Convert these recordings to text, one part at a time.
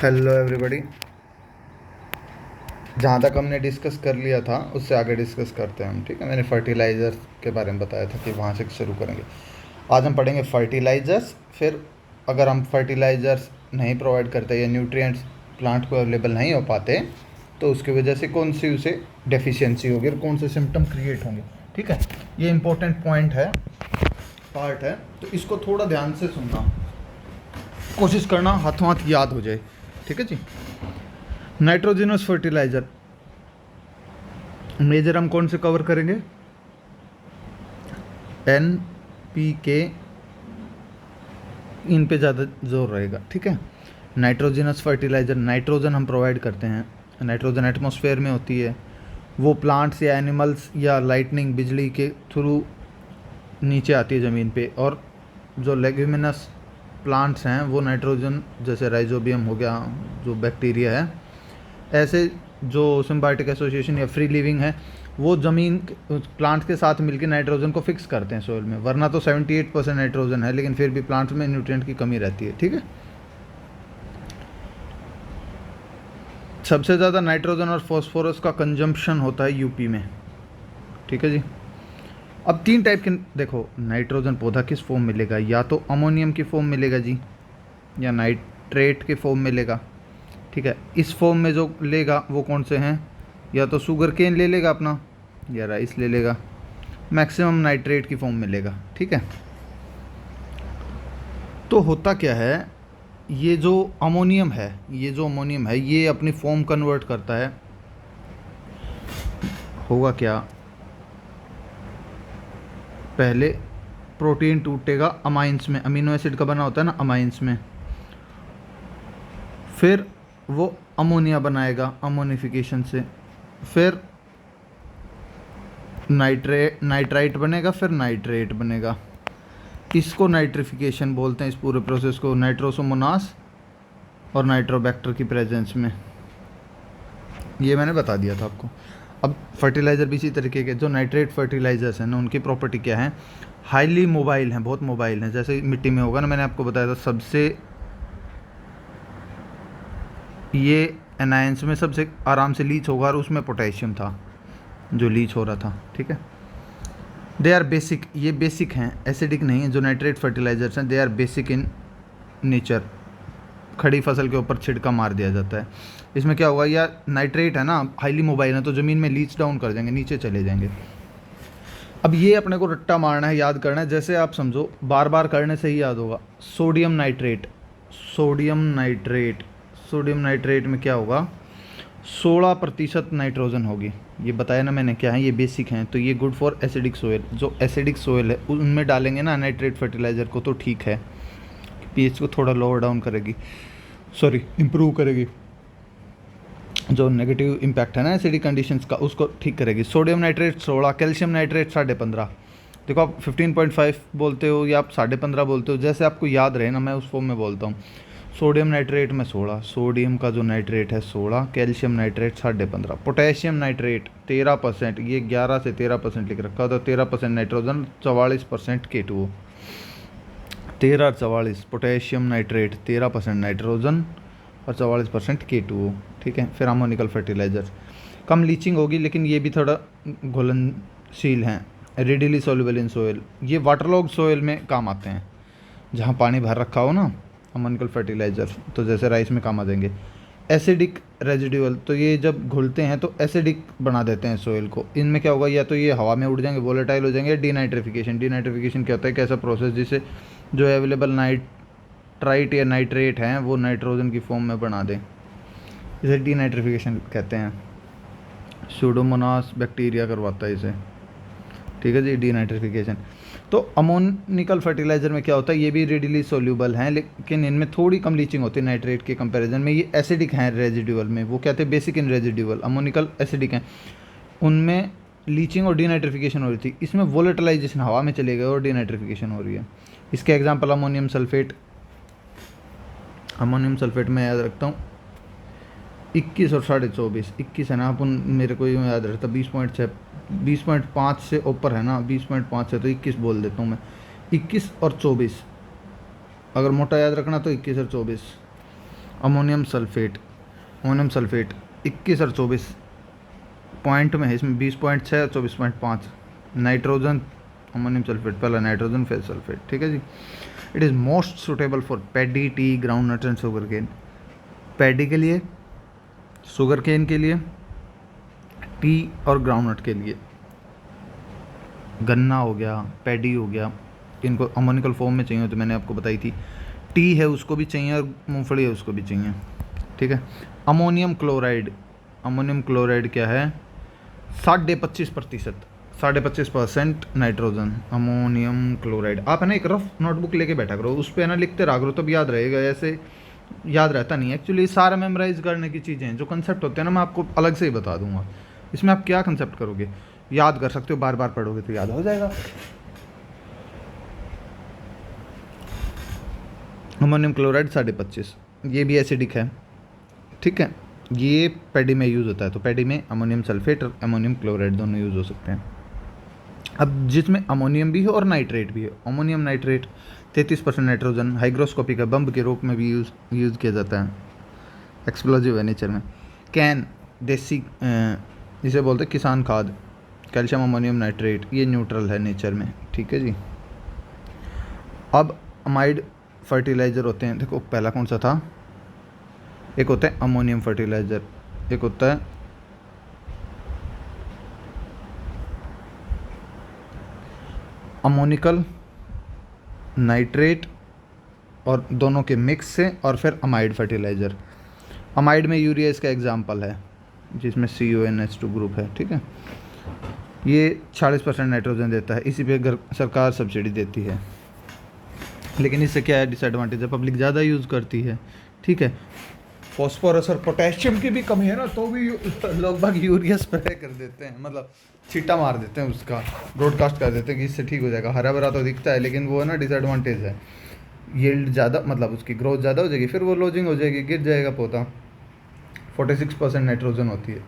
Hello everybody. जहाँ तक हमने डिस्कस कर लिया था उससे आगे डिस्कस करते हैं हम, ठीक है। मैंने फर्टिलाइज़र्स के बारे में बताया था कि वहाँ से शुरू करेंगे। आज हम पढ़ेंगे फर्टिलाइज़र्स। फिर अगर हम फर्टिलाइज़र्स नहीं प्रोवाइड करते या न्यूट्रिएंट्स प्लांट को अवेलेबल नहीं हो पाते तो उसकी वजह से कौन सी उसे डेफिशिएंसी होगी और कौन से सिम्टम क्रिएट होंगे, ठीक है। ये इंपॉर्टेंट पॉइंट है, पार्ट है, तो इसको थोड़ा ध्यान से सुनना, कोशिश करना हाथों हाथ याद हो जाए, ठीक है जी। नाइट्रोजनस फर्टिलाइज़र मेजर हम कौन से कवर करेंगे? एन, पी के, इन पे ज़्यादा जोर रहेगा, ठीक है। नाइट्रोजनस फर्टिलाइज़र, नाइट्रोजन हम प्रोवाइड करते हैं, नाइट्रोजन एटमॉस्फेयर में होती है, वो प्लांट्स या एनिमल्स या लाइटनिंग बिजली के थ्रू नीचे आती है ज़मीन पे। और जो लेग्यूमिनस प्लांट्स हैं वो नाइट्रोजन, जैसे राइजोबियम हो गया, जो बैक्टीरिया है, ऐसे जो सिम्बायोटिक एसोसिएशन या फ्री लिविंग है, वो ज़मीन प्लांट्स के साथ मिलकर नाइट्रोजन को फिक्स करते हैं सोइल में। वरना तो 78% नाइट्रोजन है, लेकिन फिर भी प्लांट्स में न्यूट्रिएंट की कमी रहती है, ठीक है। सबसे ज़्यादा नाइट्रोजन और फॉस्फोरस का कंजम्पशन होता है यूपी में, ठीक है जी। अब 3 टाइप के, देखो, नाइट्रोजन पौधा किस फॉर्म मिलेगा? या तो अमोनियम की फॉर्म मिलेगा जी, या नाइट्रेट के फॉर्म मिलेगा, ठीक है। इस फॉर्म में जो लेगा वो कौन से हैं? या तो शुगर केन ले लेगा अपना, या राइस ले लेगा। मैक्सिमम नाइट्रेट की फॉर्म मिलेगा, ठीक है। तो होता क्या है, ये जो अमोनियम है, ये अपनी फॉर्म कन्वर्ट करता है। होगा क्या, पहले प्रोटीन टूटेगा अमाइंस में, अमीनो एसिड का बना होता है ना अमाइंस में, फिर वो अमोनिया बनाएगा अमोनिफिकेशन से, फिर नाइट्राइट बनेगा, फिर नाइट्रेट बनेगा। इसको नाइट्रिफिकेशन बोलते हैं, इस पूरे प्रोसेस को, नाइट्रोसोमोनास और नाइट्रोबैक्टर की प्रेजेंस में। ये मैंने बता दिया था आपको। अब फर्टिलाइज़र भी इसी तरीके के, जो नाइट्रेट फर्टिलाइजर्स हैं ना, उनकी प्रॉपर्टी क्या है? हाईली मोबाइल हैं, बहुत मोबाइल हैं। जैसे मिट्टी में होगा ना, मैंने आपको बताया था, सबसे ये एनायंस में सबसे आराम से लीच होगा, और उसमें पोटेशियम था जो लीच हो रहा था, ठीक है। दे आर बेसिक, ये बेसिक हैं, एसिडिक नहीं है। जो नाइट्रेट फर्टिलाइजर्स हैं, they are basic in nature. खड़ी फसल के ऊपर छिड़का मार दिया जाता है। इसमें क्या होगा, या नाइट्रेट है ना, हाईली मोबाइल है, तो ज़मीन में लीच डाउन कर जाएंगे, नीचे चले जाएंगे। अब ये अपने को रट्टा मारना है, याद करना है। जैसे आप समझो, बार बार करने से ही याद होगा। सोडियम नाइट्रेट, सोडियम नाइट्रेट में क्या होगा, 16% नाइट्रोजन होगी। ये बताया ना मैंने क्या है, ये बेसिक हैं। तो ये गुड फॉर एसिडिक सोयल। जो एसिडिक सोयल है उनमें डालेंगे ना नाइट्रेट फर्टिलाइज़र को, तो ठीक है, पीएच को थोड़ा लोअर डाउन करेगी, इम्प्रूव करेगी। जो नेगेटिव इम्पैक्ट है ना एसिडिक कंडीशंस का, उसको ठीक करेगी। Sodium nitrate 16, calcium nitrate 15.5। देखो, आप 15.5 बोलते हो या आप 15.5 बोलते हो, जैसे आपको याद रहे ना, मैं उस फॉर्म में बोलता हूँ। सोडियम नाइट्रेट में 16, सोडियम का जो नाइट्रेट है 16, कैल्शियम नाइट्रेट 15.5, पोटेशियम नाइट्रेट 13%, ये 11 से 13% लिख रखा, तो 13% nitrogen, 44% K2O। 13-44 potassium nitrate, 13% nitrogen और 44% K2O, ठीक है। फिर अमोनिकल फर्टिलाइज़र, कम लीचिंग होगी, लेकिन ये भी थोड़ा घुलनशील हैं, रेडिली सॉल्युबल इन सोयल। ये वाटरलॉग सोयल में काम आते हैं, जहाँ पानी भर रखा हो ना, अमोनिकल फर्टिलाइज़र, तो जैसे राइस में काम आ जाएंगे। एसिडिक रेजिडुअल, तो ये जब घुलते हैं तो एसिडिक बना देते हैं सोयल को। इनमें क्या होगा, या तो ये हवा में उड़ जाएंगे, वोलेटाइल हो जाएंगे। डीनाइट्रिफिकेशन क्या होता है, कैसा प्रोसेस, जिसे जो अवेलेबल नाइट्राइट या नाइट्रेट हैं वो नाइट्रोजन की फॉर्म में बना दें, इसे डीनाइट्रिफिकेशन कहते हैं। स्यूडोमोनास बैक्टीरिया करवाता है इसे, ठीक है जी, डीनाइट्रिफिकेशन। तो अमोनिकल फर्टिलाइज़र में क्या होता है, ये भी रेडिली सोल्यूबल हैं, लेकिन इनमें थोड़ी कम लीचिंग होती है नाइट्रेट के कंपैरिजन में। ये एसिडिक हैं रेजिडुअल में, वो कहते हैं basic in residual. Ammoniacal acidic हैं, उनमें लीचिंग और डीनाइट्रिफिकेशन हो रही थी, इसमें वोलेटलाइजेशन, हवा में चले गए और डीनाइट्रिफिकेशन हो रही है। इसके एग्जाम्पल अमोनियम सल्फेट में याद रखता हूँ 21 और 24.5, 21 है ना, अपन मेरे को ये याद रहता, 20.6, 20.5 से ऊपर है ना, 20.5 से, तो 21 बोल देता हूँ मैं। 21 और 24, अगर मोटा याद रखना तो 21 और 24। अमोनियम सल्फेट, अमोनियम सल्फेट 21 और 24 पॉइंट में है, इसमें 20.6 और 24.5 नाइट्रोजन। अमोनियम सल्फेट पहला नाइट्रोजन फिर सल्फेट, ठीक है जी। It is most suitable for paddy, tea, groundnuts and sugarcane. Paddy के लिए, शुगर केन के लिए, टी और ग्राउंड नट के लिए। गन्ना हो गया, पैडी हो गया, इनको अमोनिकल फॉर्म में चाहिए तो मैंने आपको बताई थी। टी है उसको भी चाहिए और मूंगफली है उसको भी चाहिए, ठीक है। अमोनियम क्लोराइड, अमोनियम क्लोराइड क्या है? 25.5%, 25.5% नाइट्रोजन। अमोनियम क्लोराइड आप है ना एक रफ नोटबुक लेके बैठा करो, उस पर है ना लिखते रहा करो, तब याद रहेगा। ऐसे याद रहता नहीं एक्चुअली। सारा मेमोराइज करने की चीज़ें हैं, जो कंसेप्ट होते हैं ना मैं आपको अलग से ही बता दूंगा। इसमें आप क्या कंसेप्ट करोगे, याद कर सकते हो, बार बार पढ़ोगे तो याद हो जाएगा। अमोनियम क्लोराइड 25.5, ये भी एसिडिक है, ठीक है। ये पैडी में यूज़ होता है, तो पैडी में अमोनियम सल्फेट और अमोनियम क्लोराइड दोनों यूज़ हो सकते हैं। अब जिसमें अमोनियम भी है और नाइट्रेट भी है, अमोनियम नाइट्रेट 33% नाइट्रोजन, हाइग्रोस्कोपिक है, बम के रूप में भी यूज़ किया जाता है, एक्सप्लोजिव है नेचर में। कैन देसी जिसे बोलते हैं किसान खाद, कैल्शियम अमोनियम नाइट्रेट, ये न्यूट्रल है नेचर में, ठीक है जी। अब अमाइड फर्टिलाइज़र होते हैं, देखो पहला कौन सा था, एक होता है अमोनियम फर्टिलाइज़र, एक होता है अमोनिकल नाइट्रेट, और दोनों के मिक्स से, और फिर अमाइड फर्टिलाइज़र। अमाइड में यूरिया इसका एग्जाम्पल है, जिसमें CONH2 ग्रुप है, ठीक है। ये 40% नाइट्रोजन देता है, इसी पे सरकार सब्सिडी देती है, लेकिन इससे क्या है डिसएडवांटेज है, पब्लिक ज़्यादा यूज़ करती है, ठीक है। फॉस्फोरस और पोटेशियम की भी कमी है ना, तो भी लोग बाग यूरिया स्प्रे कर देते हैं, मतलब छींटा मार देते हैं उसका, ब्रॉडकास्ट कर देते हैं कि इससे ठीक हो जाएगा। हरा भरा तो दिखता है, लेकिन वो है ना डिसएडवांटेज है। यील्ड ज़्यादा, मतलब उसकी ग्रोथ ज़्यादा हो जाएगी, फिर वो लॉजिंग हो जाएगी, गिर जाएगा पौधा। 46% नाइट्रोजन होती है,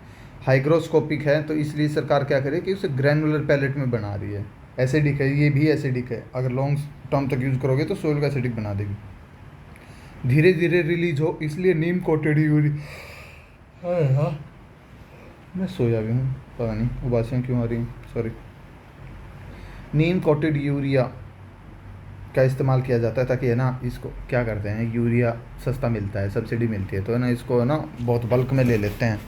हाइग्रोस्कोपिक है, तो इसलिए सरकार क्या करे कि उसे ग्रैनुलर पैलेट में बना रही है। एसिडिक है, ये भी एसिडिक है, अगर लॉन्ग टर्म तक यूज़ करोगे तो सोइल को एसिडिक बना देगी। धीरे धीरे रिलीज हो, इसलिए नीम कोटेड यूरिया। हाँ मैं सोया भी हूँ, पता नहीं उबासियाँ क्यों आ रही हैं, सॉरी। नीम कोटेड यूरिया का इस्तेमाल किया जाता है, ताकि है ना इसको क्या करते हैं, यूरिया सस्ता मिलता है, सब्सिडी मिलती है, तो है ना इसको है ना बहुत बल्क में ले लेते हैं,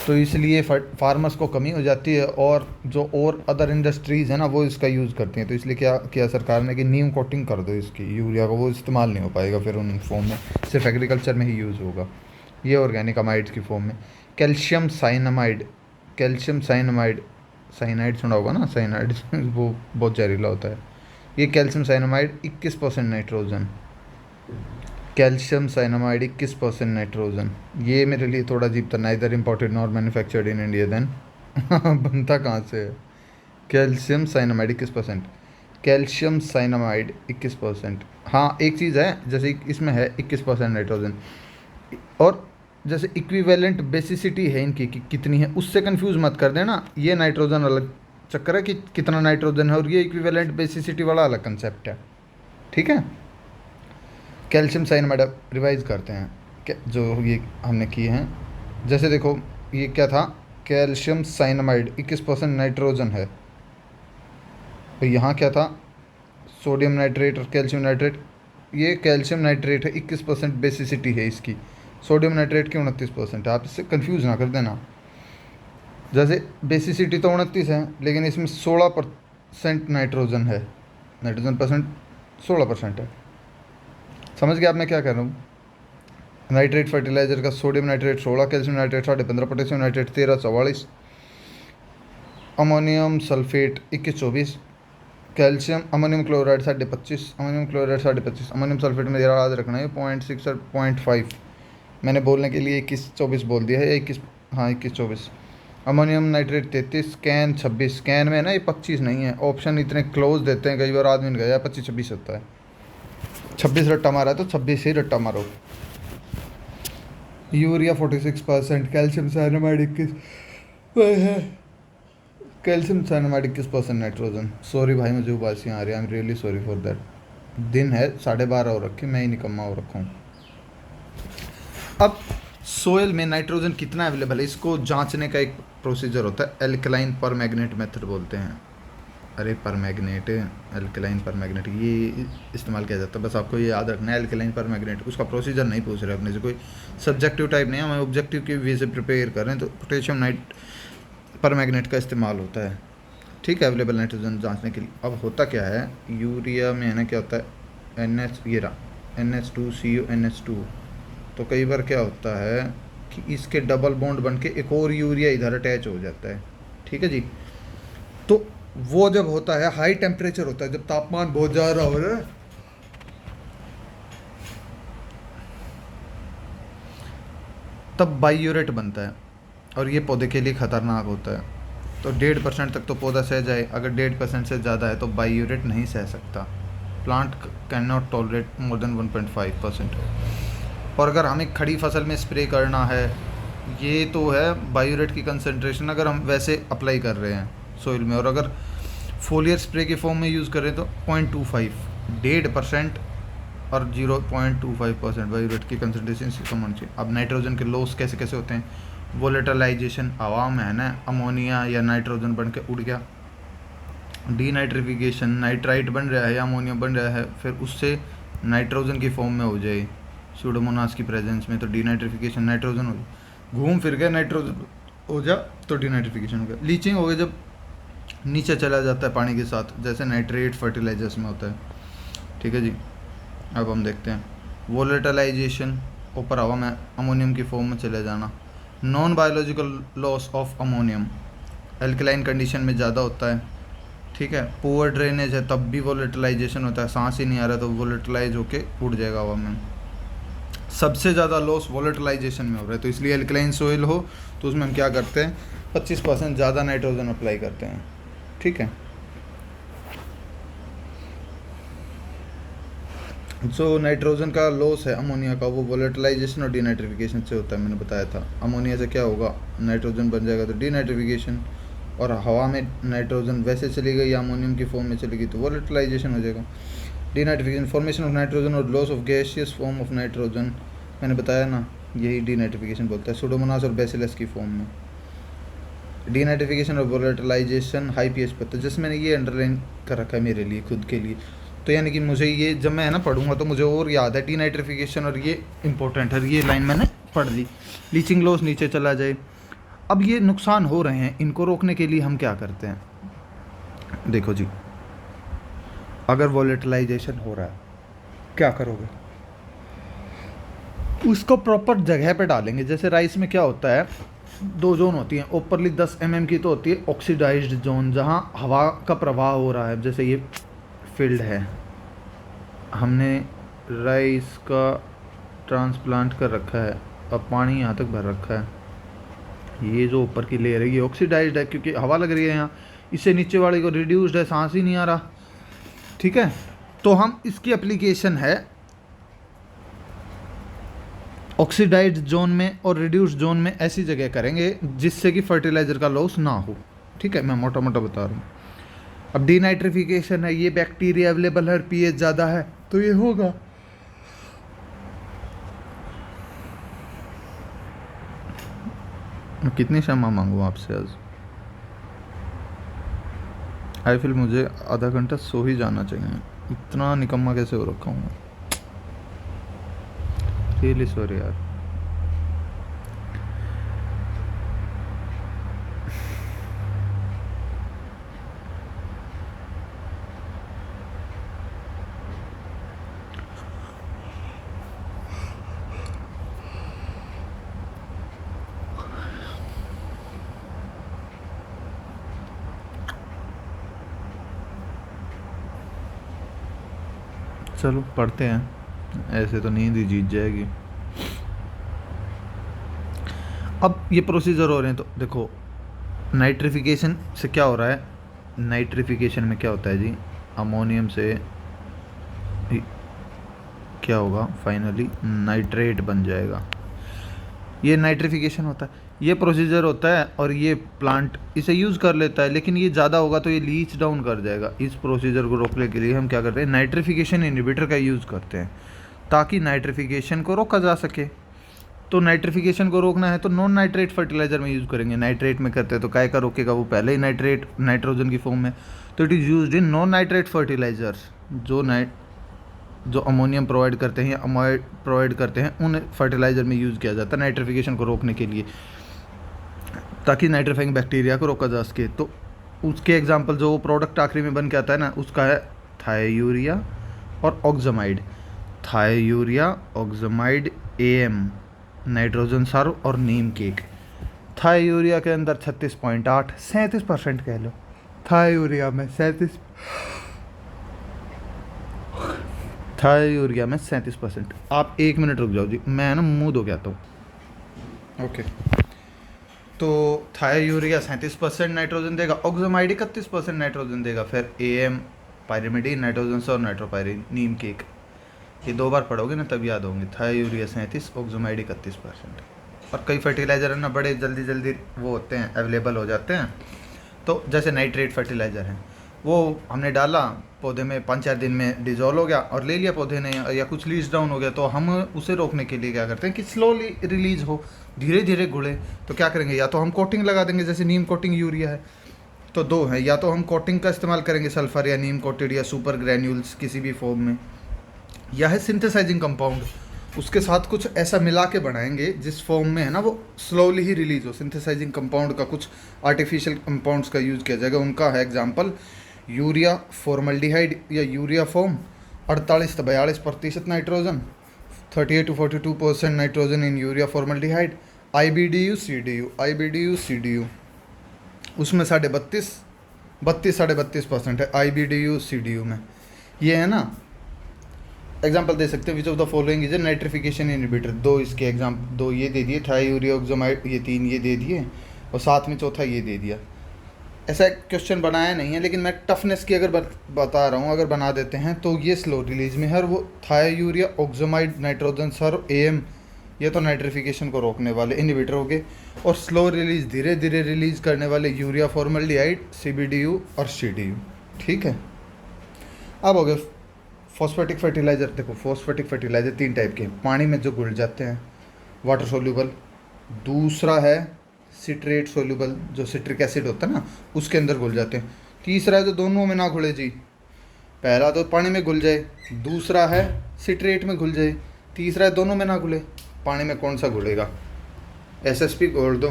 तो इसलिए फार्मर्स को कमी हो जाती है, और जो और अदर इंडस्ट्रीज़ है ना वो इसका यूज़ करती हैं। तो इसलिए क्या किया सरकार ने कि नीम कोटिंग कर दो इसकी यूरिया को, वो इस्तेमाल नहीं हो पाएगा फिर उन फॉर्म में, सिर्फ एग्रीकल्चर में ही यूज़ होगा, ये ऑर्गेनिक अमाइड्स की फॉर्म में। Calcium cyanamide, calcium cyanamide, cyanide सुना होगा ना, साइनाइड वो बहुत जहरीला होता है। ये calcium cyanamide 21% nitrogen, calcium cyanamide 21% nitrogen. ये मेरे लिए थोड़ा अजीब था, neither imported nor manufactured in India. Then बनता कहाँ से है? Calcium cyanamide 21%, calcium cyanamide 21%। हाँ एक चीज़ है, जैसे इसमें है 21% नाइट्रोजन, और जैसे इक्विवेलेंट बेसिसिटी है इनकी कि कितनी है, उससे कंफ्यूज मत कर देना। ये नाइट्रोजन अलग चक्कर है कि कितना नाइट्रोजन है, और ये इक्विवेलेंट बेसिसिटी वाला अलग कंसेप्ट है, ठीक है। कैल्शियम साइनामाइड रिवाइज करते हैं जो ये हमने किए हैं। जैसे देखो ये क्या था, कैल्शियम साइनामाइड 21% नाइट्रोजन है, तो यहाँ क्या था, सोडियम नाइट्रेट और कैल्शियम नाइट्रेट। ये कैल्शियम नाइट्रेट है, 21% बेसिसिटी है इसकी, सोडियम नाइट्रेट की 29% है। आप इससे कंफ्यूज ना कर देना। जैसे बेसिसिटी तो 29 है, लेकिन इसमें 16% नाइट्रोजन है, नाइट्रोजन परसेंट 16% है। समझ गया आप मैं क्या कर रहा हूँ? नाइट्रेट फर्टिलाइजर का sodium nitrate 16, calcium nitrate 15.5, potassium nitrate 13, 44, ammonium sulphate 21, 24, calcium ammonium chloride 25.5, ammonium chloride 25.5, ammonium sulphate में याद रखना है 0.6 और 0.5। मैंने बोलने के लिए 21, 24 बोल दिया है, 21, हाँ 21, 24। अमोनियम नाइट्रेट 33, कैन 26, कैन में ना ये 25 नहीं है, ऑप्शन इतने क्लोज देते हैं, कई बार आदमी ने गया 25, 26 होता है। 26 रट्टा मारा है तो 26 ही रट्टा मारो। Urea 46%, calcium cyanamide 21, calcium cyanamide 21% nitrogen. Sorry भाई मुझे उबासियाँ आ रही हैं, आई am really sorry for that. दिन है 12:30 हो रखी, मैं ही निकम्मा हो रखा हूँ। अब सोयल में नाइट्रोजन कितना अवेलेबल है इसको जांचने का एक प्रोसीजर होता है, एल्कलाइन पर मैग्नेट मेथड बोलते हैं। अरे पर मैग्नेट, एल्कलाइन पर मैग्नेट ये इस्तेमाल किया जाता है, बस आपको ये याद रखना है। एल्कलाइन पर मैग्नेट, उसका प्रोसीजर नहीं पूछ रहे अपने से, कोई सब्जेक्टिव टाइप नहीं है, हमें ऑब्जेक्टिव की वे से प्रिपेयर कर रहे हैं। तो पोटेशियम नाइट पर मैग्नेट का इस्तेमाल होता है, ठीक है, अवेलेबल नाइट्रोजन जांचने के लिए। अब होता क्या है, यूरिया में है ना क्या होता है, NH2CO NH2, तो कई बार क्या होता है कि इसके डबल बॉन्ड बन के एक और यूरिया इधर अटैच हो जाता है, ठीक है जी। तो वो जब होता है हाई टेम्परेचर होता है, जब तापमान बहुत ज़्यादा हो रहा है, तब बाइयूरेट बनता है और ये पौधे के लिए ख़तरनाक होता है। तो 1.5% तक तो पौधा सह जाए, अगर 1.5% से ज़्यादा है तो बाइयूरेट नहीं सह सकता। Plant can not tolerate more than 1.5%। और अगर हमें खड़ी फसल में स्प्रे करना है, ये तो है बायोरेट की कंसंट्रेशन अगर हम वैसे अप्लाई कर रहे हैं सोइल में, और अगर फोलियर स्प्रे के फॉर्म में यूज़ करें तो 0.25, 1.5% और 0.25% बायोरेट की कंसंट्रेशन से कम होनी चाहिए। अब नाइट्रोजन के लॉस कैसे कैसे होते हैं, वोलेटिलाइजेशन, हवा में है ना अमोनिया या नाइट्रोजन बन के उड़ गया, डीनाइट्रिफिकेशन, नाइट्राइट बन रहा है या अमोनिया बन रहा है, फिर उससे नाइट्रोजन की फॉर्म में हो जाए सूडोमोनास की प्रेजेंस में, तो डीनाइट्रिफिकेशन, नाइट्रोजन हो गया, घूम फिर गया नाइट्रोजन हो जा तो डीनाइट्रिफिकेशन हो गया। लीचिंग हो गया जब नीचे चला जाता है पानी के साथ, जैसे नाइट्रेट फर्टिलाइजर्स में होता है, ठीक है जी। अब हम देखते हैं वोलेटिलाइजेशन, ऊपर हवा में अमोनियम की फॉर्म में चले जाना। Non biological loss of ammonium, alkaline condition में ज़्यादा होता है, ठीक है। पुअर ड्रेनेज है तब भी वोलेटिलाइजेशन होता है, सांस ही नहीं आ रहा तो वोलेटिलाइज होके उड़ जाएगा हवा में। सबसे ज़्यादा लॉस वोलेटिलाइजेशन में हो रहा है, तो इसलिए एल्कलाइन सोइल हो तो उसमें हम क्या करते हैं, 25% ज़्यादा नाइट्रोजन अप्लाई करते हैं, ठीक है। जो नाइट्रोजन का लॉस है अमोनिया का, वो वोलेटिलाइजेशन और डीनाइट्रिफिकेशन से होता है, मैंने बताया था। अमोनिया से क्या होगा, नाइट्रोजन बन जाएगा तो डीनाइट्रिफिकेशन, और हवा में नाइट्रोजन वैसे चली गई या अमोनियम की फॉर्म में चली गई तो वोलेटिलाइजेशन हो जाएगा। डीनाइट्रिफिकेशन, फॉर्मेशन ऑफ नाइट्रोजन और loss of gaseous form of nitrogen, मैंने बताया ना, यही डीनाइट्रिफिकेशन बोलता है, सूडोमोनास और बेसिलस की फॉर्म में। डीनाइट्रिफिकेशन और वोलेटिलाइजेशन हाई पीएच पर, तो जैसे मैंने ये अंडरलाइन कर रखा है मेरे लिए खुद के लिए, तो यानी कि मुझे ये जब मैं है ना पढ़ूंगा तो मुझे और याद है डीनाइट्रिफिकेशन, और ये इंपॉर्टेंट है, ये लाइन मैंने पढ़ ली। लीचिंग लॉस नीचे चला जाए। अब ये नुकसान हो रहे हैं, इनको रोकने के लिए हम क्या करते हैं, देखो जी, अगर वोलेटिलाइजेशन हो रहा है क्या करोगे, उसको प्रॉपर जगह पे डालेंगे। जैसे राइस में क्या होता है, 2 जोन होती हैं, ऊपरली 10 mm की तो होती है ऑक्सीडाइज्ड जोन, जहाँ हवा का प्रवाह हो रहा है, जैसे ये फील्ड है, हमने राइस का ट्रांसप्लांट कर रखा है, अब पानी यहाँ तक भर रखा है, ये जो ऊपर की लेयर है ये ऑक्सीडाइज्ड है क्योंकि हवा लग रही है यहाँ, इससे नीचे वाले को रिड्यूस्ड है, सांस ही नहीं आ रहा, ठीक है। तो हम इसकी एप्लीकेशन है ऑक्सीडाइज्ड जोन में और रिड्यूस्ड जोन में, ऐसी जगह करेंगे जिससे कि फर्टिलाइज़र का लॉस ना हो, ठीक है, मैं मोटा मोटा बता रहा हूँ। अब डीनाइट्रिफिकेशन है, ये बैक्टीरिया अवेलेबल है, पीएच ज़्यादा है तो ये होगा। मैं कितनी क्षमा मांगूँ आपसे आज, आई फील मुझे आधा घंटा सो ही जाना चाहिए, इतना निकम्मा कैसे हो रखा हूँ, रियली सॉरी यार। चलो पढ़ते हैं, ऐसे तो नींद ही जीत जाएगी। अब ये प्रोसीजर हो रहे हैं, तो देखो नाइट्रिफिकेशन से क्या हो रहा है, नाइट्रिफिकेशन में क्या होता है जी, अमोनियम से क्या होगा, फाइनली नाइट्रेट बन जाएगा, ये नाइट्रिफिकेशन होता है, ये प्रोसीजर होता है और ये प्लांट इसे यूज़ कर लेता है, लेकिन ये ज़्यादा होगा तो ये लीच डाउन कर जाएगा। इस प्रोसीजर को रोकने के लिए हम क्या करते हैं, नाइट्रिफिकेशन इनहिबिटर का यूज़ करते हैं ताकि नाइट्रिफिकेशन को रोका जा सके, तो नाइट्रिफिकेशन को रोकना है तो नॉन नाइट्रेट फर्टिलाइजर में यूज़ करेंगे। नाइट्रेट में करते हैं तो काय का रोकेगा, वो पहले ही नाइट्रेट नाइट्रोजन की फॉर्म में। तो it is used in non nitrate fertilizers, जो अमोनियम प्रोवाइड करते हैं या अमोइड प्रोवाइड करते हैं, उन फर्टिलाइज़र में यूज़ किया जाता है नाइट्रिफिकेशन को रोकने के लिए, ताकि नाइट्रीफाइंग बैक्टीरिया को रोका जा सके। तो उसके एग्जांपल जो प्रोडक्ट आखिरी में बन के आता है ना, उसका है थायोयूरिया और ऑक्सामाइड। थायोयूरिया, ऑक्सामाइड, AM, नाइट्रोजन सर्व और नीम केक। थायोयूरिया के अंदर 36.8, 37% कह लो। थायोयूरिया में 37%। आप 1 मिनट रुक जाओ जी, मैं ना मुँह धो के आता हूँ। ओके, तो थायोयूरिया 37% नाइट्रोजन देगा, ऑक्सामाइड 31% नाइट्रोजन देगा, फिर AM पायरिमिडीन, नाइट्रोजन और नाइट्रोपायरिन, नीम केक। ये 2 बार पढ़ोगे ना तब याद होंगे। थायोयूरिया 37, ऑक्सामाइड 31%। और कई फर्टिलाइज़र है ना बड़े जल्दी वो होते हैं, अवेलेबल हो जाते हैं। तो जैसे नाइट्रेट फर्टिलाइज़र हैं, वो हमने डाला पौधे में, 5-4 दिन में डिजोल्व हो गया और ले लिया पौधे ने, या कुछ लीच डाउन हो गया, तो हम उसे रोकने के लिए क्या करते हैं कि स्लोली रिलीज हो, धीरे धीरे घुले। तो क्या करेंगे, या तो हम कोटिंग लगा देंगे, जैसे नीम कोटिंग यूरिया है, तो 2 है, या तो हम कोटिंग का इस्तेमाल करेंगे सल्फर या नीम कोटेड या सुपर ग्रैन्यूल्स किसी भी फॉर्म में, या है सिंथेसाइजिंग कंपाउंड, उसके साथ कुछ ऐसा मिला के बनाएंगे जिस फॉर्म में है ना वो स्लोली ही रिलीज हो। सिंथेसाइजिंग कंपाउंड का कुछ आर्टिफिशियल कंपाउंड्स का यूज़ किया जाएगा, उनका है एग्जांपल यूरिया फॉर्मल्डिहाइड या यूरिया फॉर्म, 48 से 42% nitrogen, 38 to 42% nitrogen in urea formaldehyde. IBDU CDU उसमें 32.5% है IBDU CDU में। ये है ना, एग्जाम्पल दे सकते हैं, which of the following is a nitrification inhibitor. 2 इसके एग्जाम्पल, 2 ये दे दिए, थायोयूरिया, ऑक्सामाइड, ये 3 ये दे दिए, और साथ में चौथा ये दे दिया। ऐसा क्वेश्चन बनाया नहीं है, लेकिन मैं टफनेस की अगर बता रहा हूँ, अगर बना देते हैं तो ये स्लो रिलीज में है, और वो थायोयूरिया, ऑक्सामाइड, नाइट्रोजन सर्व, AM, ये तो नाइट्रिफिकेशन को रोकने वाले इनहिबिटर हो गए, और स्लो रिलीज, धीरे धीरे रिलीज करने वाले यूरिया फॉर्मल्डिहाइड, CBDU और CDU। ठीक है, अब हो गए फॉस्फेटिक फर्टिलाइज़र। देखो फॉस्फेटिक फर्टिलाइज़र 3 टाइप के हैं, पानी में जो घुल जाते हैं, वाटर सोल्यूबल, दूसरा है सिट्रेट सोल्यूबल, जो सिट्रिक एसिड होता है ना उसके अंदर घुल जाते हैं, तीसरा है जो दोनों में ना घुले जी, पहला तो पानी में घुल जाए, दूसरा है सिट्रेट में घुल जाए, तीसरा है दोनों में ना घुले। पानी में कौन सा घुलेगा, SSP घोल दो,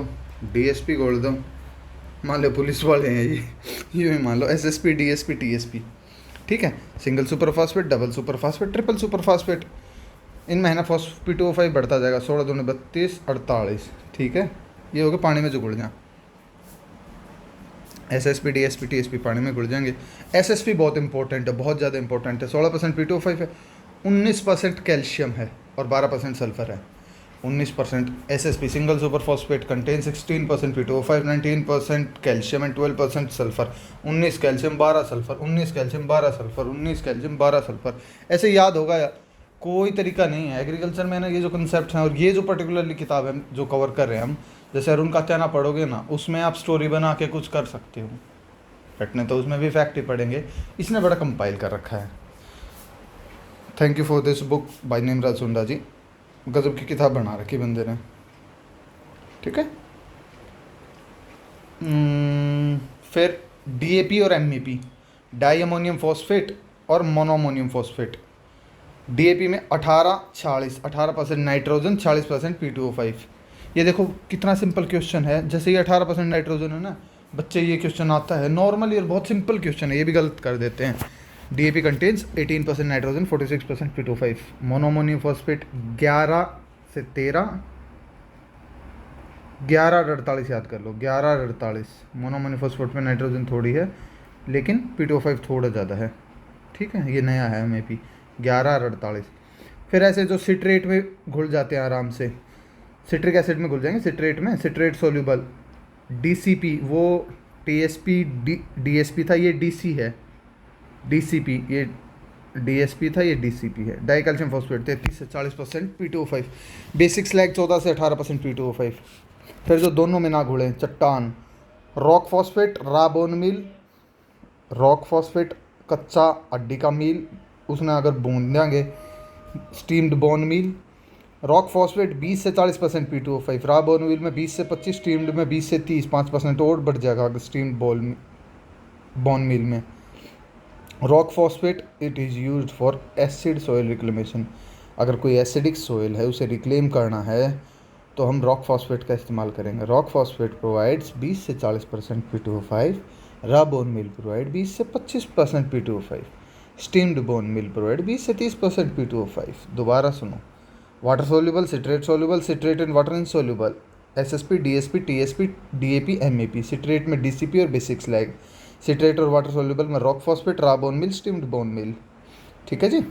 DSP घोल दो, मान लो पुलिस वाले हैं ये मान लो SSP, DSP, TSP, ठीक है, single super phosphate, double super phosphate, triple super phosphate, इनमें है ना P2O5 बढ़ता जाएगा, 16 दूनी 32, 48, ठीक है। ये हो गया पानी में जो घुल जाए, SSP, DSP, TSP पानी में घुल जाएंगे। SSP बहुत इंपॉर्टेंट है, बहुत ज़्यादा इंपॉर्टेंट है, 16% P2O5 है, 19% कैल्शियम है और 12% सल्फर है। 19% SSP single super phosphate contain 16% P2O5, 19% calcium and 12% sulphur. 19 calcium 12 sulphur, 19 calcium 12 sulphur, 19 calcium 12 sulphur, ऐसे याद होगा यार, कोई तरीका नहीं है। एग्रीकल्चर में ना ये जो कंसेप्ट हैं और ये जो पर्टिकुलरली किताब है जो कवर कर रहे हैं हम, जैसे अरुण कात्याना पढ़ोगे ना, उसमें आप स्टोरी बना के कुछ कर सकते हो, रटने तो उसमें भी फैक्ट ही पढ़ेंगे, इसने बड़ा कंपाइल कर रखा है। Thank you for this book by Nimraj Sunda ji, गजब की किताब बना रखी बंदे ने, ठीक है। फिर DAP और MEP, डाई अमोनियम फॉस्फेट और मोनोअमोनियम फॉस्फेट। DAP में 18% नाइट्रोजन, 40% P2O5। ये देखो कितना सिंपल क्वेश्चन है, जैसे ये 18% नाइट्रोजन है ना, बच्चे ये क्वेश्चन आता है नॉर्मली और बहुत सिंपल क्वेश्चन है, ये भी गलत कर देते हैं। DAP contains 18% nitrogen, 46% P2O5। Monoammonium phosphate 11 से 13, 11 और 48 याद कर लो, 11 और 48। मोनोअमोनियम फॉस्फेट में नाइट्रोजन थोड़ी है लेकिन P2O5 थोड़ा ज़्यादा है, ठीक है, ये नया है MEP, 11 और 48। फिर ऐसे जो सिट्रेट में घुल जाते हैं आराम से, सिट्रिक एसिड में घुल जाएंगे, सिट्रेट में, सिट्रेट सोल्यूबल, DCP, वो TSP DSP था, ये DC है, DCP, ये DSP था, ये DCP है। डाई कैल्शियम फॉस्फेट 33 से 40% P2O5। बेसिक स्लैग 14 से 18% P2O5। फिर जो दोनों में ना घुले, चट्टान, rock phosphate, raw bone meal, rock phosphate कच्चा हड्डी का मील, उसने अगर बूंद देंगे, steamed bone meal, rock phosphate 20 से 40% P2O5, रॉ बोन मील में 20 से 25, स्टीम्ड में 20 से 30, 5% और बढ़ जाएगा अगर स्टीम्ड बोन मील में। Rock phosphate it is used for acid soil reclamation, अगर कोई एसिडिक सॉइल है उसे रिक्लेम करना है तो हम रॉक फॉस्फेट का इस्तेमाल करेंगे। रॉक फॉस्फेट प्रोवाइड्स 20 से 40% P2O5, raw bone meal provide 20 से 25% P2O5, steamed bone meal provide 20 से 30% P2O5। दोबारा सुनो, water soluble, citrate and water insoluble, SSP, DSP, TSP, DAP, MAP। Citrate में DCP और बेसिक स्लैग, सिट्रेट और वाटर सोल्यूबल में rock phosphate, raw bone meal, steamed bone meal. ठीक है जी।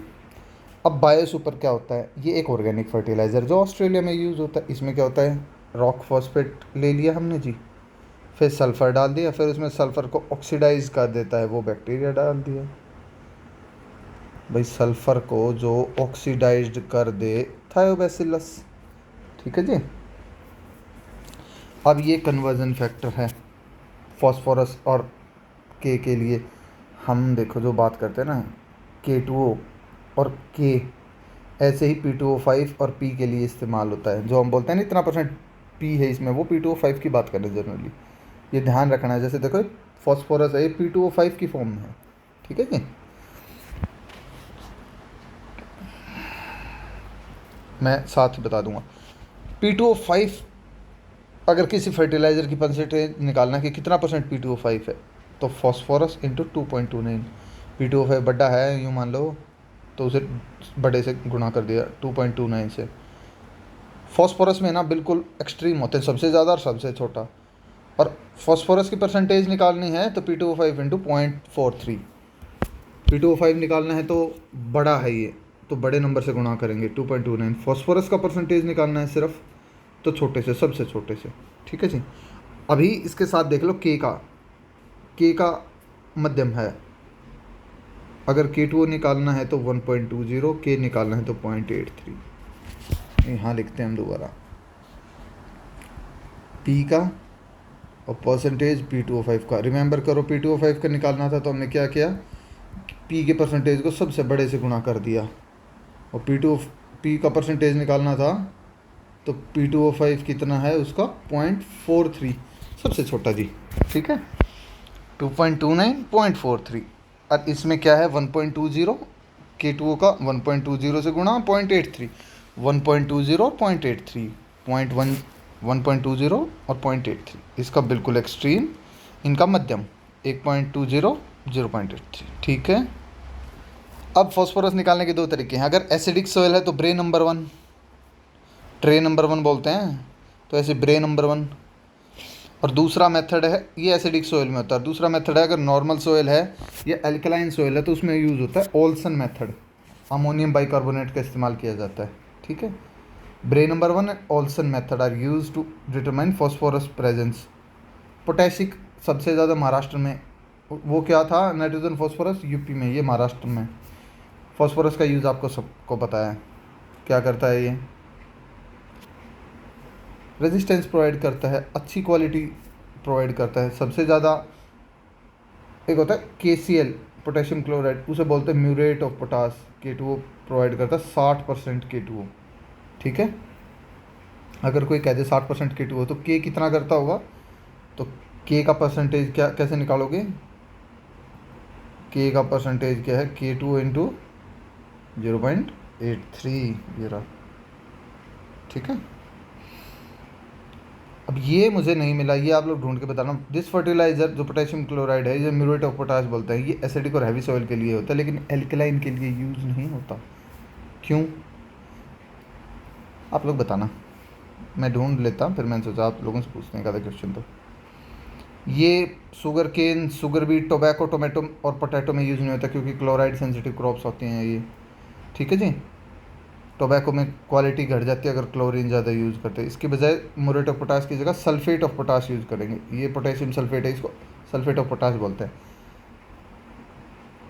अब बायो सुपर क्या होता है? ये एक ऑर्गेनिक फर्टिलाइज़र जो ऑस्ट्रेलिया में यूज़ होता है। इसमें क्या होता है, रॉक फॉस्फेट ले लिया हमने जी, फिर सल्फ़र डाल दिया, फिर उसमें सल्फ़र को ऑक्सीडाइज कर देता है वो बैक्टीरिया डाल दिया। भाई सल्फ़र को जो ऑक्सीडाइज्ड कर दे थायोबैसिलस। ठीक है जी। अब ये कन्वर्जन फैक्टर है फॉस्फोरस और के लिए। हम देखो जो बात करते हैं ना K2O और K, ऐसे ही P2O5 और P के लिए इस्तेमाल होता है। जो हम बोलते हैं ना इतना % P है इसमें, वो P2O5 की बात करें जनरली, ये ध्यान रखना है। जैसे देखो फॉस्फोरस है, ये P2O5 की फॉर्म में है। ठीक है जी। मैं साथ ही बता दूंगा P2O5, अगर किसी फर्टिलाइज़र की परसेंटेज निकालना कि कितना % P2O5 है, तो फॉस्फोरस इंटू 2.29। P2O5 बड़ा है यूँ मान लो, तो उसे बड़े से गुणा कर दिया 2.29 से। फॉस्फोरस में ना बिल्कुल एक्सट्रीम होते हैं, सबसे ज़्यादा और सबसे छोटा। और फॉस्फोरस की परसेंटेज निकालनी है तो P2O5 इंटू 0.43। P2O5 निकालना है तो बड़ा है ये, तो बड़े नंबर से गुणा करेंगे 2.29। फॉस्फोरस का परसेंटेज निकालना है सिर्फ, तो छोटे से, सबसे छोटे से। ठीक है जी। अभी इसके साथ देख लो के का मध्यम है। अगर K2O निकालना है तो 1.20, के निकालना है तो 0.83। यहाँ लिखते हैं हम दोबारा, P का और परसेंटेज P2O5 का। रिमेंबर करो P2O5 का निकालना था तो हमने क्या किया, P के परसेंटेज को सबसे बड़े से गुणा कर दिया, और P का परसेंटेज निकालना था तो P2O5 कितना है उसका 0.43, सबसे छोटा जी। ठीक है, 2.29, 0.43। और इसमें क्या है 1.20, K2O का 1.20 से गुणा 0.83, 1.20 0.83, 0.1 1.20 और 0.83, इसका बिल्कुल एक्सट्रीम, इनका मध्यम 1.20 0.83। ठीक है। अब फॉस्फोरस निकालने के दो तरीके हैं। अगर एसिडिक सोयल है तो ब्रे नंबर 1, ट्रे नंबर 1 बोलते हैं, तो ऐसे ब्रे नंबर 1। और दूसरा मेथड है, ये एसिडिक सोयल में होता है। दूसरा मेथड है, अगर नॉर्मल सोयल है या एल्कलाइन सोयल है तो उसमें यूज़ होता है ओल्सन मेथड, अमोनियम बाइकार्बोनेट का इस्तेमाल किया जाता है। ठीक है। Bray number 1 Olsen method are use to determine phosphorus presence. पोटेशिक सबसे ज़्यादा महाराष्ट्र में, वो क्या था, नाइट्रोजन फॉस्फोरस यूपी में, ये महाराष्ट्र में। फॉस्फोरस का यूज़ आपको सबको पता है, क्या करता है ये, रेजिस्टेंस प्रोवाइड करता है, अच्छी क्वालिटी प्रोवाइड करता है। सबसे ज़्यादा एक होता है KCl, पोटेशियम क्लोराइड, उसे बोलते हैं muriate of potash. K2O provide करता है 60% K2O। ठीक है। अगर कोई कह दे 60% K2O तो K कितना करता होगा, तो K का परसेंटेज क्या, कैसे निकालोगे, K का परसेंटेज क्या है, K2O इंटू 0.83 ये रहा। ठीक है। अब ये मुझे नहीं मिला, ये आप लोग ढूंढ के बताना। दिस फर्टिलाइज़र जो पोटेशियम क्लोराइड है, ये म्यूरेट ऑफ पोटाश बोलता है, ये एसिडिक और हैवी सॉइल के लिए होता है, लेकिन एल्कलाइन के लिए यूज़ नहीं होता। क्यों, आप लोग बताना, मैं ढूंढ लेता, फिर मैंने सोचा आप लोगों से पूछने का था क्वेश्चन। तो ये sugar cane, sugar beet, tobacco, tomato और पोटैटो में यूज़ नहीं होता, क्योंकि क्लोराइड सेंसिटिव क्रॉप्स होते हैं ये। ठीक है जी। टोबैको में क्वालिटी घट जाती है अगर क्लोरीन ज़्यादा यूज़ करते हैं। इसके बजाय म्यूरेट ऑफ पोटाश की जगह सल्फेट ऑफ पोटाश यूज़ करेंगे। ये पोटेशियम सल्फेट है, इसको सल्फेट ऑफ पोटाश बोलते हैं।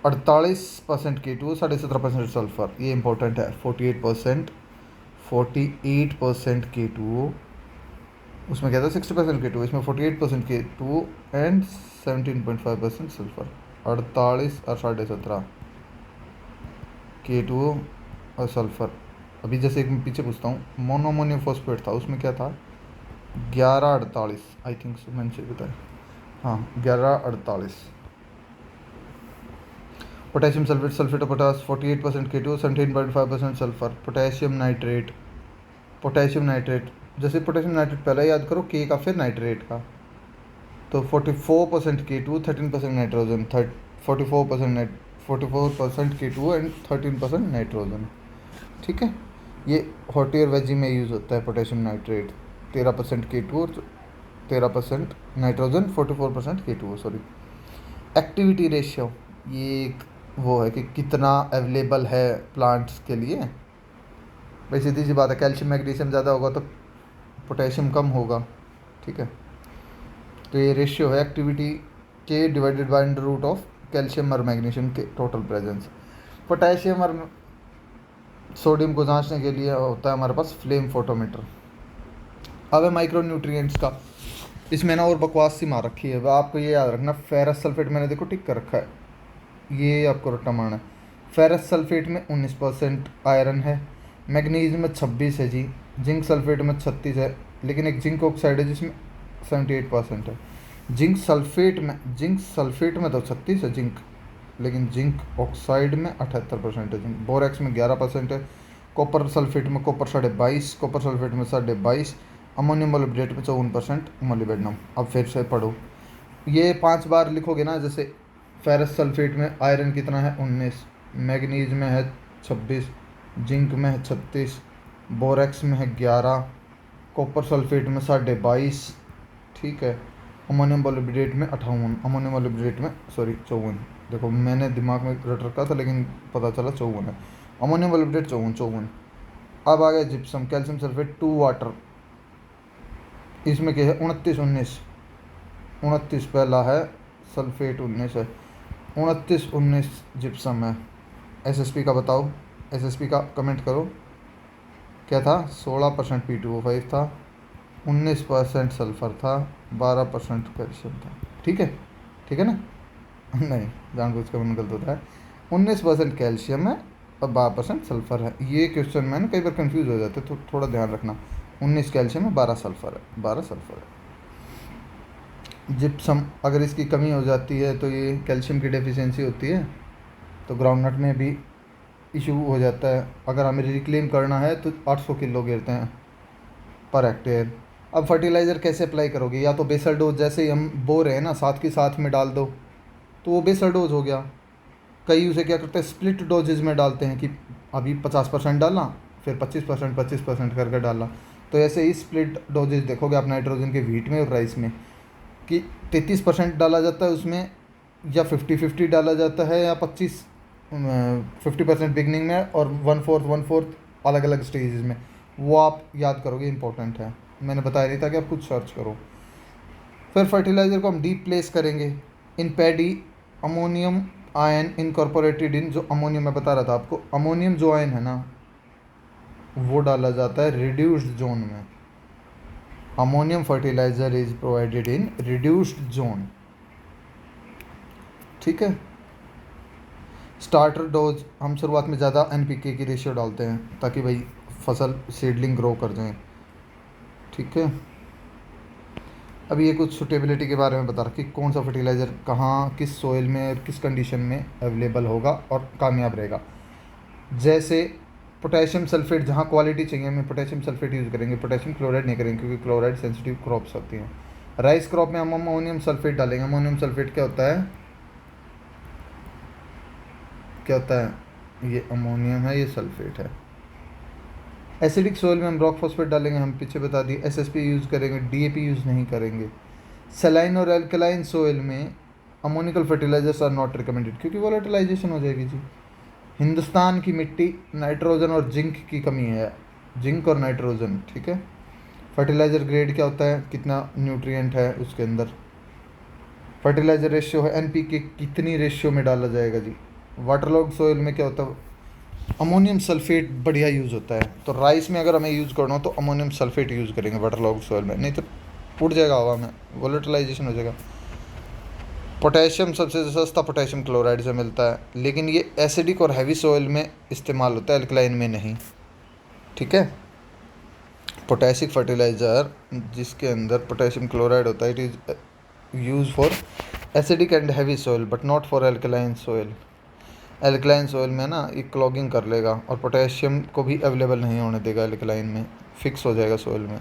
48% K2O, 17.5% सल्फर, ये इंपॉर्टेंट है। 48% K2O, उसमें क्या था 60% K2O, इसमें 48% K2O एंड 17.5% सल्फर। 48 और 17.5 K2O और सल्फर, अभी जैसे एक मैं पीछे पूछता हूँ, मोनोअमोनियम फॉस्फेट था, उसमें क्या था 1148 आई थिंक सो, मैंने सही बताया, हाँ 1148। Potassium sulphate, sulphate of potash 48% K2, 17.5% sulphur. Potassium nitrate, potassium nitrate, जैसे पोटेशियम नाइट्रेट पहले याद करो के का फिर नाइट्रेट का, तो 44% K2, 13% nitrogen, 44% K2 and 13% nitrogen. ठीक है, ये हॉटी और वेजी में यूज़ होता है पोटेशियम नाइट्रेट। 13% K2 और 13% nitrogen, 44% K2, sorry. Activity ratio, ये एक वो है कि कितना अवेलेबल है प्लांट्स के लिए। भाई सीधी सी बात है, कैल्शियम मैग्नीशियम ज़्यादा होगा तो पोटेशियम कम होगा। ठीक है, तो ये रेशियो है एक्टिविटी के divided by under root of calcium और मैग्नीशियम के टोटल प्रेजेंस। पोटेशियम और सोडियम को जांचने के लिए होता है हमारे पास फ्लेम फोटोमीटर। अब है माइक्रो न्यूट्रिएंट्स का, इसमें ना और बकवास सी मार रखी है, आपको ये याद रखना। फेरस सल्फेट मैंने देखो टिक कर रखा है, ये आपको रट्टा मारना है। फेरस सल्फेट में 19% आयरन है, मैग्नीशियम में 26 है जी, जिंक सल्फेट में 36 है, लेकिन एक जिंक ऑक्साइड है जिसमें 78% है। जिंक सल्फेट में तो 36 है जिंक, लेकिन जिंक ऑक्साइड में 78% है जिंक। बोरेक्स में 11% है। कॉपर सल्फेट में कॉपर 22.5, कॉपर सल्फेट में 22.5, अमोनियम मोलिब्डेट में 54% मोलिब्डेनम। अब फिर से पढ़ो, ये 5 बार लिखोगे ना, जैसे फेरस सल्फेट में आयरन कितना है 19, मैग्नीज में है 26, जिंक में है 36, बोरेक्स में है 11, कॉपर सल्फेट में 22.5, ठीक है, अमोनियम मोलिब्डेट में 58, अमोनियम मोलिब्डेट में सॉरी 54। देखो मैंने दिमाग में रट रखा था लेकिन पता चला 54 है, अमोनियम मोलिब्डेट 54। अब आ गया जिप्सम, कैल्शियम सल्फेट 2 वाटर, इसमें क्या है 29 पहला है, सल्फेट 19 है, 29 जिप्सम है। एसएसपी का बताओ, एसएसपी का कमेंट करो, क्या था 16% P2O5 था, 19% सल्फर था, 12% कैल्शियम था। ठीक है ना नहीं, जानबूझ कर मन गलत होता है। 19% कैल्शियम है और 12% सल्फर है। ये क्वेश्चन में ना कई बार कंफ्यूज हो जाते, तो थोड़ा ध्यान रखना, 19 कैल्शियम है, 12 सल्फर है, 12 सल्फर है। जिप्सम अगर इसकी कमी हो जाती है तो ये कैल्शियम की डेफिशिएंसी होती है, तो ग्राउंडनट में भी इशू हो जाता है। अगर हमें रिक्लेम करना है तो 800 किलो गिरते हैं पर हेक्टेयर। अब फर्टिलाइज़र कैसे अप्लाई करोगे, या तो बेसल डोज, जैसे ही हम बो रहे हैं ना साथ के साथ में डाल दो तो वो बेसल डोज हो गया। कई उसे क्या करते हैं स्प्लिट डोजेज में डालते हैं कि अभी 50% डालना, फिर 25% करके डालना। तो ऐसे ही स्प्लिट डोजेज देखोगे आप नाइट्रोजन के व्हीट में और राइस में, कि 33% डाला जाता है उसमें, या 50-50 डाला जाता है, या 50% बिगनिंग में और 1/4 अलग अलग स्टेजेस में। वो आप याद करोगे, इंपॉर्टेंट है, मैंने बताया नहीं था कि आप खुद सर्च करो। फिर फर्टिलाइज़र को हम डीप प्लेस करेंगे इन paddy, ammonium ion incorporated in, जो अमोनियम मैं बता रहा था आपको, अमोनियम जो आयन है ना वो डाला जाता है रिड्यूस्ड जोन में। Ammonium fertilizer is provided in reduced zone. ठीक है, स्टार्टर डोज हम शुरुआत में ज़्यादा NPK की रेशियो डालते हैं ताकि भाई फसल सीडलिंग ग्रो कर जाए। ठीक है, अभी ये कुछ सुटेबिलिटी के बारे में बता रहा कि कौन सा फर्टिलाइज़र कहाँ किस सोइल में और किस कंडीशन में अवेलेबल होगा और कामयाब रहेगा। जैसे पोटेशियम सल्फेट, जहाँ क्वालिटी चाहिए हमें पोटेशियम सल्फेट यूज़ करेंगे, पोटेशियम क्लोराइड नहीं करेंगे क्योंकि क्लोराइड सेंसिटिव क्रॉप्स होती हैं। राइस क्रॉप में हम अमोनियम सल्फेट डालेंगे। अमोनियम सल्फेट क्या होता है, ये अमोनियम है, ये सल्फेट है। एसिडिक सोइल में हम रॉक फॉस्फेट डालेंगे, हम पीछे बता दिए। SSP यूज़ करेंगे, DAP यूज़ नहीं करेंगे। सलाइन और एल्कलाइन सोइल में ammoniacal fertilizers are not recommended क्योंकि वोलेटिलाइजेशन हो जाएगी जी। हिंदुस्तान की मिट्टी नाइट्रोजन और जिंक की कमी है, जिंक और नाइट्रोजन। ठीक है, फर्टिलाइज़र ग्रेड क्या होता है, कितना न्यूट्रिएंट है उसके अंदर। फर्टिलाइज़र रेशियो है NPK कितनी रेशियो में डाला जाएगा जी। वाटरलॉग सोइल में क्या होता है, अमोनियम सल्फेट बढ़िया यूज़ होता है। तो राइस में अगर हमें यूज़ करना हो तो अमोनियम सल्फेट यूज़ करेंगे वाटरलॉग सोइल में, नहीं तो उड़ जाएगा हवा में, वोलेटिलाइजेशन हो जाएगा। पोटेशियम सबसे सस्ता पोटेशियम क्लोराइड से मिलता है, लेकिन ये एसिडिक और हैवी सोइल में इस्तेमाल होता है, एल्कलाइन में नहीं। ठीक है। पोटेशिक फर्टिलाइज़र जिसके अंदर पोटेशियम क्लोराइड होता है, it is use for acidic and heavy soil but not for alkaline soil. Alkaline soil में ना ये क्लॉगिंग कर लेगा और पोटेशियम को भी अवेलेबल नहीं होने देगा एल्कलाइन में, फिक्स हो जाएगा सॉइल में।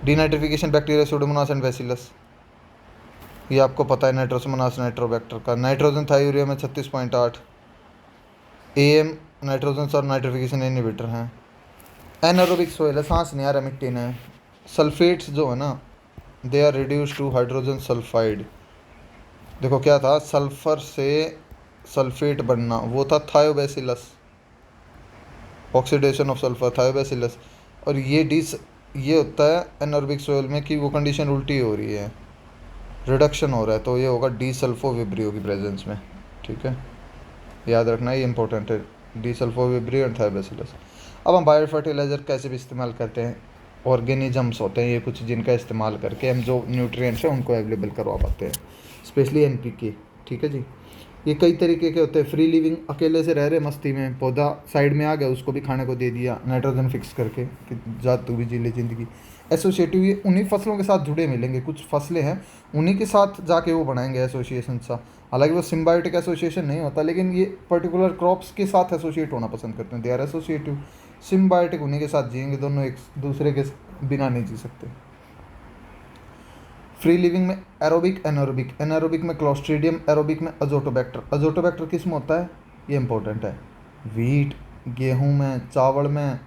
Denitrification bacteria Pseudomonas and bacillus, ये आपको पता है, नाइट्रोसोमोनास नाइट्रोबैक्टर का। नाइट्रोजन था यूरिया में 36.8 AM नाइट्रोजन और नाइट्रिफिकेशन इनहिबिटर हैं। एनारोबिक सॉइल है, सांस नहीं आ रहा मिट्टी ने। सल्फेट्स जो है ना, they are reduce to hydrogen sulphide. देखो क्या था, सल्फर से सल्फेट बनना, वो था Thiobacillus, oxidation of sulphur, Thiobacillus. और ये होता है एनारोबिक सॉइल में कि वो कंडीशन उल्टी हो रही है, रिडक्शन हो रहा है, तो ये होगा डी सल्फोविब्रियो की प्रेजेंस में। ठीक है, याद रखना, ये इंपॉर्टेंट है, डी सल्फोविब्रियो एंड थायोबैसिलस। अब हम बायो फर्टिलाइज़र कैसे भी इस्तेमाल करते हैं, ऑर्गेनिजम्स होते हैं ये कुछ जिनका इस्तेमाल करके हम जो न्यूट्रिएंट्स हैं उनको अवेलेबल करवा पाते हैं, स्पेशली NPK। ठीक है जी, ये कई तरीके के होते हैं। फ्री लिविंग, अकेले से रह रहे मस्ती में, पौधा साइड में आ गया, उसको भी खाने को दे दिया नाइट्रोजन फिक्स करके कि जा तू भी जी ले ज़िंदगी। एसोसिएटिव, ये उन्हीं फसलों के साथ जुड़े मिलेंगे, कुछ फसलें हैं उन्हीं के साथ जाके वो बनाएंगे एसोसिएशन सा। हालांकि वो सिम्बायोटिक एसोसिएशन नहीं होता, लेकिन ये पर्टिकुलर क्रॉप्स के साथ एसोसिएट होना पसंद करते हैं, दे आर एसोसिएटिव। सिम्बायोटिक उन्हीं के साथ जिएंगे, दोनों एक दूसरे के बिना नहीं जी सकते। फ्री लिविंग में एरोबिक, एनारोबिक। एनारोबिक में क्लोस्ट्रीडियम, एरोबिक में अजोटोबैक्टर। अजोटोबैक्टर किस में होता है, ये इंपॉर्टेंट है, वीट, गेहूं में, चावल में,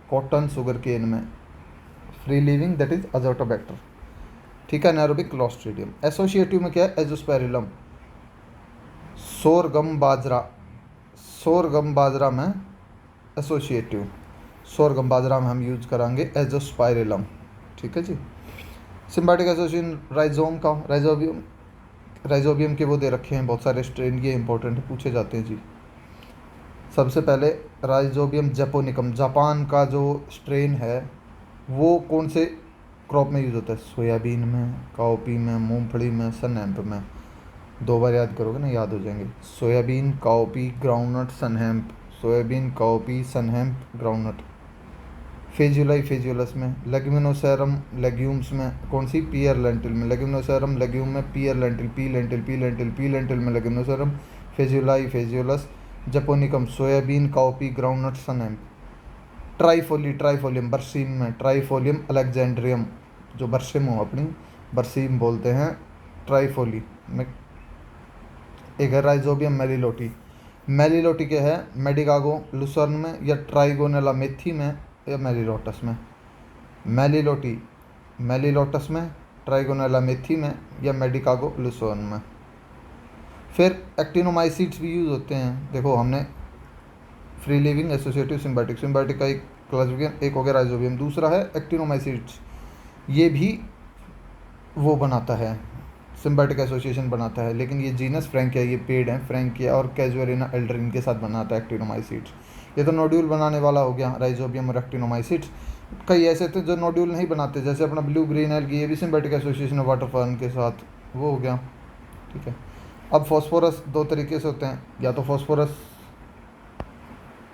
कॉटन, शुगर केन में। Free living that is Azotobacter. ठीक है, एनारोबिक क्लोस्ट्रीडियम। एसोसिएटिव में क्या है, एजोस्पेरिलम, सोरगम बाजरा। सोरगम बाजरा में एसोसिएटिव, सोरगम बाजरा में हम यूज कराएंगे एजोस्पाइरिलम। ठीक है जी। सिम्बायोटिक एसोसिएशन राइजोम का, राइजोबियम के वो दे रखे हैं बहुत सारे स्ट्रेन, ये इंपॉर्टेंट पूछे जाते हैं जी। सबसे पहले राइजोबियम जैपोनिकम, जापान का जो स्ट्रेन है वो कौन से क्रॉप में यूज़ होता है, सोयाबीन में, काओपी में, मूंगफली में, सनहैम्प में। 2 बार याद करोगे ना, याद हो जाएंगे। Soybean, cowpea, groundnut, sunhemp. Soybean, cowpea, sunhemp, groundnut. Phaseoli, phaseolus में। लेग्यूमिनोसेरम, लेग्यूम्स में कौन सी, पियर लेंटिल में। लेग्यूमिनोसेरम लेग्यूम में, pea lentil, pea lentil, pea lentil, pea lentil में leguminosarum. Phaseoli, phaseolus, japonicum, soybean, cowpea, groundnut, sunhemp. Trifoli, trifolium, berseem में। Trifolium अलेक्जेंड्रियम, जो बरसिम हो अपनी, बरसीम बोलते हैं। ट्राइफोली में एक है राइजोबियम मेलिलोटी। मेलिलोटी के है मेडिकागो लुसर्न में, या ट्राइगोनेला मेथी में, या मेलिलोटस में। मेलिलोटी मेलिलोटस में, ट्राइगोनेला मेथी में, या मेडिकागो लुसर्न में। फिर एक्टिनोमाइसिड्स भी यूज़ होते हैं। देखो हमने free living, associative, symbiotic. Symbiotic का एक क्लासिफिकेशन, एक हो गया राइजोबियम, दूसरा है एक्टिनोमाइसिड्स, ये भी वो बनाता है, सिम्बायोटिक एसोसिएशन बनाता है। लेकिन ये जीनस फ्रैंकिया, ये पेड़ हैं फ्रैंकिया और कैजुअरिना एल्डरिन के साथ बनाता है एक्टिनोमाइसिड्स। ये तो नोड्यूल बनाने वाला हो गया राइजोबियम और एक्टिनोमाइसिड्स। कई ऐसे थे जो नोड्यूल नहीं बनाते, जैसे अपना ब्लू ग्रीन एल्गी, ये भी सिम्बायोटिक एसोसिएशन है वाटर फर्न के साथ, वो हो गया। ठीक है। अब फॉस्फोरस 2 तरीके से होते हैं, या तो फॉस्फोरस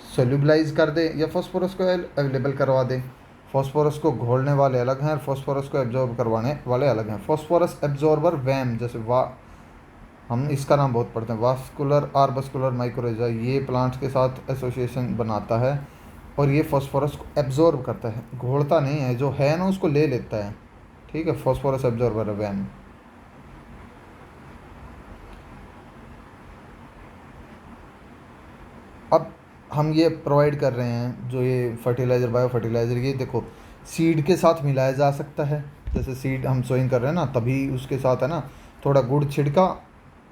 सोल्यूबलाइज कर दे या फॉस्फोरस को अवेलेबल करवा दे। फॉस्फोरस को घोलने वाले अलग हैं और फॉस्फोरस को एब्जॉर्ब करवाने वाले अलग हैं। फॉस्फोरस एब्जॉर्बर वैम, जैसे हम इसका नाम बहुत पढ़ते हैं, वास्कुलर आर्बस्कुलर माइक्रोजा, ये प्लांट्स के साथ एसोसिएशन बनाता है और ये फॉस्फोरस को एब्जॉर्ब करता है, घोलता नहीं है, जो है ना उसको ले लेता है। ठीक है, फॉस्फोरस एब्जॉर्बर है वैम। अब हम ये प्रोवाइड कर रहे हैं जो ये फर्टिलाइज़र, बायो फर्टिलाइज़र, ये देखो सीड के साथ मिलाया जा सकता है। जैसे सीड हम सोइंग कर रहे हैं ना, तभी उसके साथ है ना थोड़ा गुड़ छिड़का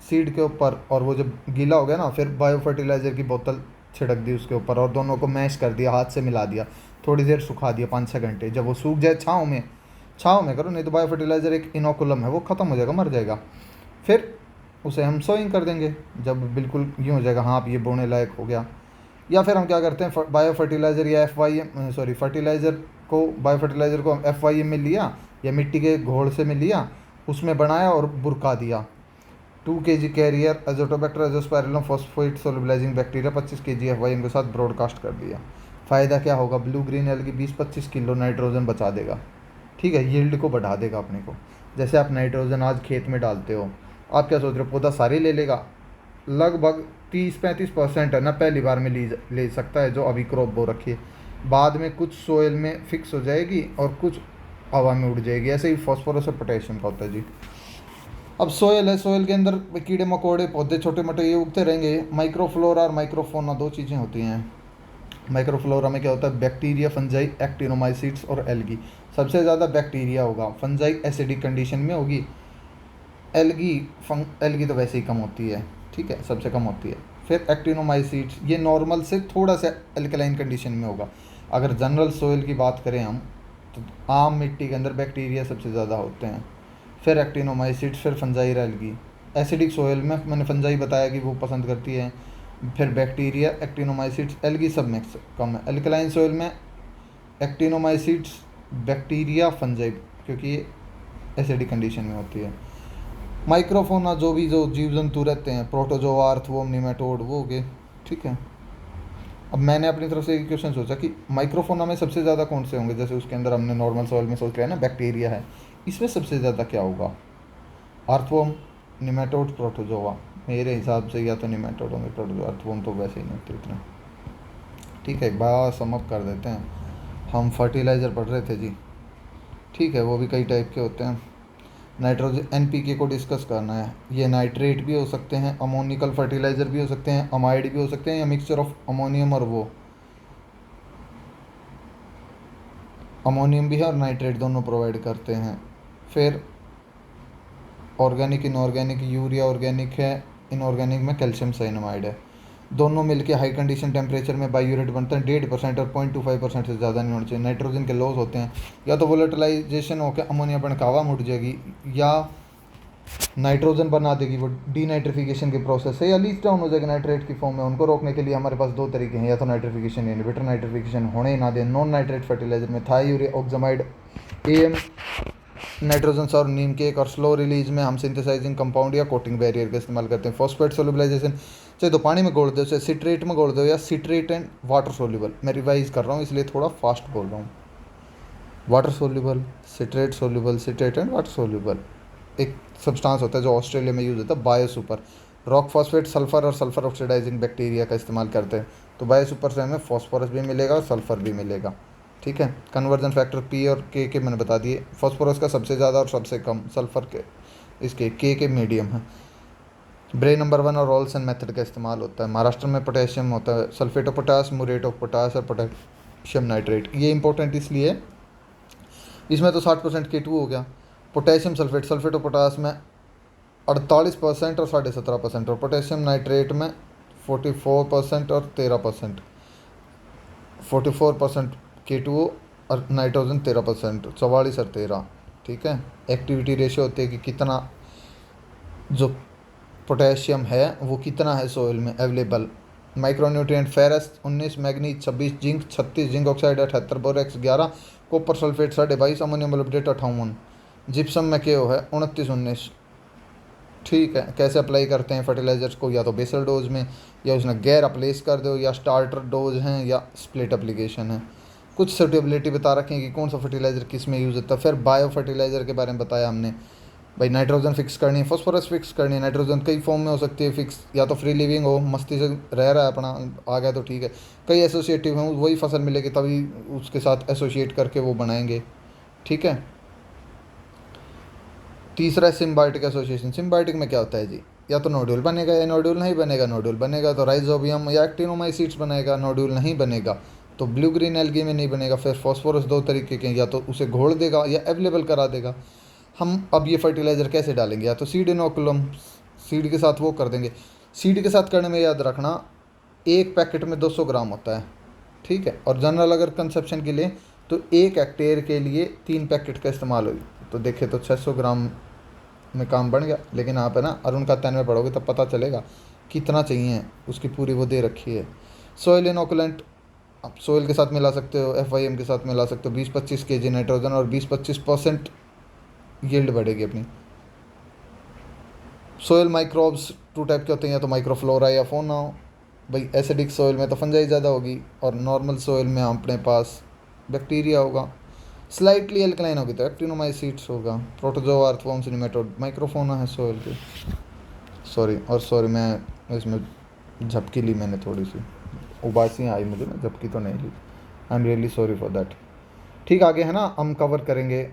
सीड के ऊपर, और वो जब गीला हो गया ना, फिर बायो फर्टिलाइज़र की बोतल छिड़क दी उसके ऊपर और दोनों को मैश कर दिया, हाथ से मिला दिया, थोड़ी देर सुखा दिया 5-6 घंटे। जब वो सूख जाए, छाँव में करो, नहीं तो बायो फर्टिलाइज़र एक इनोकुलम है, वो ख़त्म हो जाएगा, मर जाएगा। फिर उसे हम सोइंग कर देंगे, जब बिल्कुल यूँ हो जाएगा, हाँ अब ये बोने लायक हो गया। या फिर हम क्या करते हैं, बायो फर्टिलाइज़र या बायो फर्टिलाइज़र को FYM में लिया या मिट्टी के घोल से में लिया, उसमें बनाया और बुरका दिया। 2 kg carrier Azotobacter Azospirillum phosphate solubilizing bacteria 25 kg FYM के साथ ब्रॉडकास्ट कर दिया। फ़ायदा क्या होगा, blue green algae 20-25 kilo nitrogen बचा देगा, ठीक है, यील्ड को बढ़ा देगा अपने को। जैसे आप नाइट्रोजन आज खेत में डालते हो, आप क्या सोच रहे हो पौधा सारी ले लेगा? लगभग 30-35% है ना पहली बार में ले सकता है, जो अभी क्रॉप बो रखी है। बाद में कुछ सोयल में फिक्स हो जाएगी और कुछ हवा में उड़ जाएगी। ऐसे ही फॉस्फोरस और पोटेशियम का होता है जी। अब सोयल है, सोयल के अंदर कीड़े मकोड़े पौधे छोटे मोटे ये उगते रहेंगे। माइक्रोफ्लोरा और माइक्रोफोना दो चीज़ें होती हैं। माइक्रोफ्लोरा में क्या होता है, बैक्टीरिया, फंजाई, एक्टिनोमाइसिट्स और एल्गी। सबसे ज़्यादा बैक्टीरिया होगा, फंजाई एसिडिक कंडीशन में होगी, एल्गी तो वैसे ही कम होती है, ठीक है, सबसे कम होती है। फिर एक्टिनोमाइसिट्स, ये नॉर्मल से थोड़ा सा एल्कलाइन कंडीशन में होगा। अगर जनरल सोयल की बात करें हम, तो आम मिट्टी के अंदर बैक्टीरिया सबसे ज़्यादा होते हैं, फिर एक्टिनोमाइसिट्स, फिर फंजाई और एल्गी। एसिडिक सोयल में मैंने फंजाई बताया कि वो पसंद करती है, फिर बैक्टीरिया, एक्टिनोमाइसिट्स, एल्गी सब में कम है। एल्कलाइन सोयल में एक्टिनोमाइसिट्स, बैक्टीरिया, फंजाई, क्योंकि ये एसिडिक कंडीशन में होती है। माइक्रोफोना जो जीव जंतु रहते हैं, प्रोटोजोआ, अर्थवर्म, निमेटोड, वो हो गए, ठीक है। अब मैंने अपनी तरफ से एक क्वेश्चन सोचा कि माइक्रोफोना में सबसे ज़्यादा कौन से होंगे। जैसे उसके अंदर हमने नॉर्मल सॉइल में सोच लिया ना बैक्टीरिया है, इसमें सबसे ज़्यादा क्या होगा, अर्थवर्म, निमेटोड, प्रोटोजोआ। मेरे हिसाब से या तो निमेटोड होंगे, प्रोटोजोआ, अर्थवर्म तो वैसे ही नहीं होते इतना, ठीक है। एक बार समअप कर देते हैं, हम फर्टिलाइज़र पढ़ रहे थे जी, ठीक है, वो भी कई टाइप के होते हैं। नाइट्रोजन एनपीके को डिस्कस करना है। ये नाइट्रेट भी हो सकते हैं, अमोनिकल फर्टिलाइज़र भी हो सकते हैं, अमाइड भी हो सकते हैं, या मिक्सचर ऑफ अमोनियम और वो अमोनियम भी है और नाइट्रेट दोनों प्रोवाइड करते हैं। फिर ऑर्गेनिक, इनऑर्गेनिक, यूरिया ऑर्गेनिक है, इनऑर्गेनिक में कैल्शियम साइनामाइड है। दोनों मिलके हाई कंडीशन टेम्परेचर में बायोरेट बनते हैं। 1.5% और 0.25% से ज़्यादा नहीं होना चाहिए। नाइट्रोजन के लॉस होते हैं, या तो वोलेटिलाइजेशन होकर अमोनिया बन के हवा में उड़ जाएगी, या नाइट्रोजन बना देगी वो डीनाइट्रिफिकेशन के प्रोसेस से, या लीच डाउन हो जाएगी नाइट्रेट की फॉर्म में। उनको रोकने के लिए हमारे पास दो तरीके हैं, या तो नाइट्रिफिकेशन इनहिबिटर, नाइट्रिफिकेशन होने ही ना दें। नॉन नाइट्रेट फर्टिलाइजर में थाईयूरिया, ऑक्सामाइड, एम, नाइट्रोजन और नीम केक, और स्लो रिलीज में हम सिंथेसाइजिंग कंपाउंड या कोटिंग बैरियर का इस्तेमाल करते हैं। फॉस्फेट सोल्युबलाइजेशन, चाहे तो पानी में घोल दो, चाहे सिट्रेट में घोल दो, या सिट्रेट एंड वाटर सोल्यूबल। मैं रिवाइज कर रहा हूँ इसलिए थोड़ा फास्ट बोल रहा हूँ। Water soluble, citrate and water soluble. एक सब्सटेंस होता है जो ऑस्ट्रेलिया में यूज़ होता है, bio super. Rock phosphate, sulphur और सल्फर ऑक्सीडाइजिंग बैक्टीरिया का इस्तेमाल करते हैं। तो बायो सुपर से हमें फॉस्फोरस भी मिलेगा और सल्फर भी मिलेगा, ठीक है। कन्वर्जन फैक्टर पी और के मैंने बता दिए। फॉस्फोरस का सबसे ज़्यादा और सबसे कम, सल्फर के इसके के मीडियम है। ब्रे नंबर 1 और रोल्सन मेथड का इस्तेमाल होता है। महाराष्ट्र में पोटेशियम होता है, sulphate of potash, muriate of potash और पोटेशियम नाइट्रेट। ये इंपॉर्टेंट इसलिए, इसमें तो 60% K2 हो गया। Potassium sulphate, sulphate of potash में 48% और 17.5%, और पोटेशियम नाइट्रेट में 44% और 13%। 44% K2O और नाइट्रोजन 13%, 44 और 13, ठीक है। एक्टिविटी रेशियो होती है कि कितना जो पोटेशियम है वो कितना है सोइल में available. Micronutrient ferrous 19, manganese 26, zinc 36, zinc oxide 78, borax 11, copper sulphate 22.5, ammonium molybdate 58, gypsum में KO है 29-19, ठीक है। कैसे अप्लाई करते हैं फर्टिलाइजर्स को, या तो बेसल डोज में, या उसने गैर अप्लेस कर दो, या स्टार्टर डोज हैं, या स्प्लिट एप्लीकेशन है। कुछ सूटेबिलिटी बता रखें कि कौन सा फर्टिलाइज़र किस में यूज़ होता है। फिर बायो फर्टिलाइज़र के बारे में बताया हमने, भाई नाइट्रोजन फिक्स करनी है, फॉस्फोरस फिक्स करनी है। नाइट्रोजन कई फॉर्म में हो सकती है फिक्स, या तो फ्री लिविंग हो, मस्ती से रह रहा है अपना, आ गया तो ठीक है। कई एसोसिएटिव हैं, वही फसल मिलेगी तभी उसके साथ एसोसिएट करके वो बनाएंगे, ठीक है। तीसरा है सिम्बायोटिक एसोसिएशन। सिम्बायोटिक में क्या होता है जी, या तो नोड्यूल बनेगा या नोड्यूल नहीं बनेगा। नोड्यूल बनेगा तो राइजोबियम या एक्टिनोमाइसिट्स बनेगा, नोड्यूल नहीं बनेगा तो ब्लू ग्रीन एल्गी में नहीं बनेगा। फिर फॉस्फोरस दो तरीके के, या तो उसे घोल देगा या अवेलेबल करा देगा। हम अब ये फर्टिलाइज़र कैसे डालेंगे, या तो सीड इनोकुलम, सीड के साथ वो कर देंगे। सीड के साथ करने में याद रखना, एक पैकेट में 200 ग्राम होता है, ठीक है। और जनरल अगर कंसेप्शन के लिए तो 1 हेक्टेयर के लिए 3 पैकेट का इस्तेमाल होगी। तो देखें तो 600 ग्राम में काम बन गया। लेकिन आप है ना अरुण का 10 में पढ़ोगे तब पता चलेगा कितना चाहिए, उसकी पूरी वो दे रखी है। सॉइल इनोकुलेंट आप सॉइल के साथ मिला सकते हो, FIM के साथ मिला सकते हो। 20-25 kg नाइट्रोजन और 20-25% यील्ड बढ़ेगी अपनी। सोयल माइक्रोब्स 2 टाइप के होते हैं, या तो माइक्रोफ्लोरा या फोना। भाई एसिडिक सोइल में तो फंजाई ज़्यादा होगी और नॉर्मल सोइल में अपने पास बैक्टीरिया होगा। स्लाइटली एल्कलाइन होगी तो एक्टिनोमाइसीट्स होगा। प्रोटोजोआ, अर्थवर्म्स, निमेटोड, माइक्रोफोना है सोइल की। सॉरी मैं इसमें झपकी ली मैंने, थोड़ी सी उबासी आई मुझे ना, झपकी तो नहीं ली। I am really sorry for that. ठीक, आगे है ना हम कवर करेंगे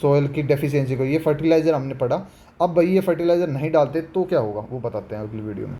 सोइल की डेफिशिएंसी को। ये फर्टिलाइज़र हमने पढ़ा। अब भाई ये फर्टिलाइज़र नहीं डालते तो क्या होगा वो बताते हैं अगली वीडियो में।